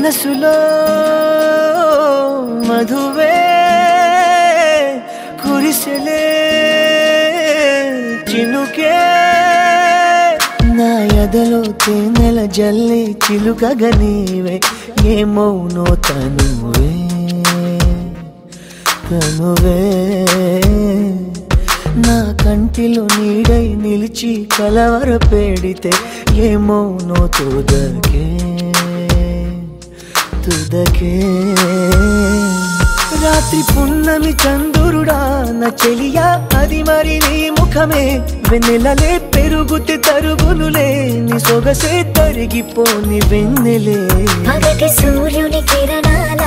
మనసులో మధువే కురిసెలే చినుకే నా ఎదలో తేనెల జల్లి చిలుకగా నీవే ఏమౌనో తనువే తనువే నా కంటిలో నీడై నిలిచి కలవర పెడితే ఏమౌనో తుదకే తుదకే రాత్రి పున్నమి చంద్రుడా నా చెలియా అది మరి నీ ముఖమే వెన్నెలలే పెరుగుతే తరుగులులే నీ సొగసే తరిగిపోని వెన్నెలే పగటి సూర్యుని కిరణాల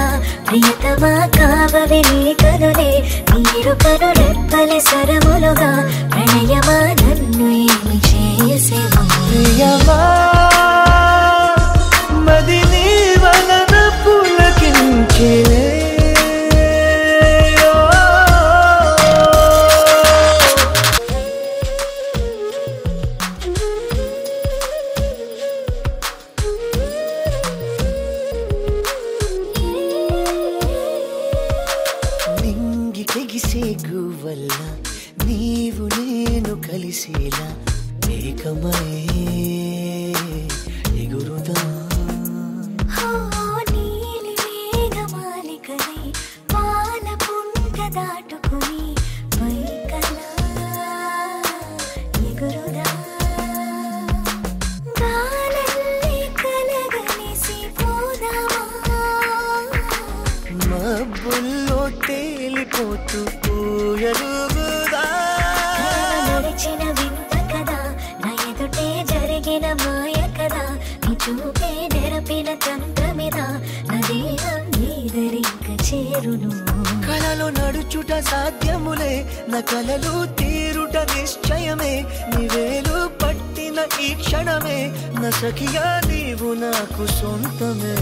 ప్రియతమా కావవే నీ కనులే నీరు కను రెప్పలే సరములుగా ప్రణయమా నన్ను ఏమి చేసేవా ప్రియమా మది నీ వలన పులకించే వల్ల నీవు నేను కలిసేలా ఏకమై ఎగురుదా నీలి మేఘమాలికలై పాల పుంట దాటుకుని పైకలా ఎగురుదా గాలల్లి కలగలిసి పోదామా మబ్బుల్లో తేలిపోతూ నడిచిన వింత కదా నా ఎదుటే జరిగిన మాయ కదా నీ చూపే నెరపిన తంత్రమిదా నదీరం నీదరింక చేరును కలలో నడుచుట సాధ్యములే నా కలలు తీరుట నిశ్చయమే నీవేలు పట్టిన ఈ క్షణమే నా సఖియా నీవు నాకు సొంతమే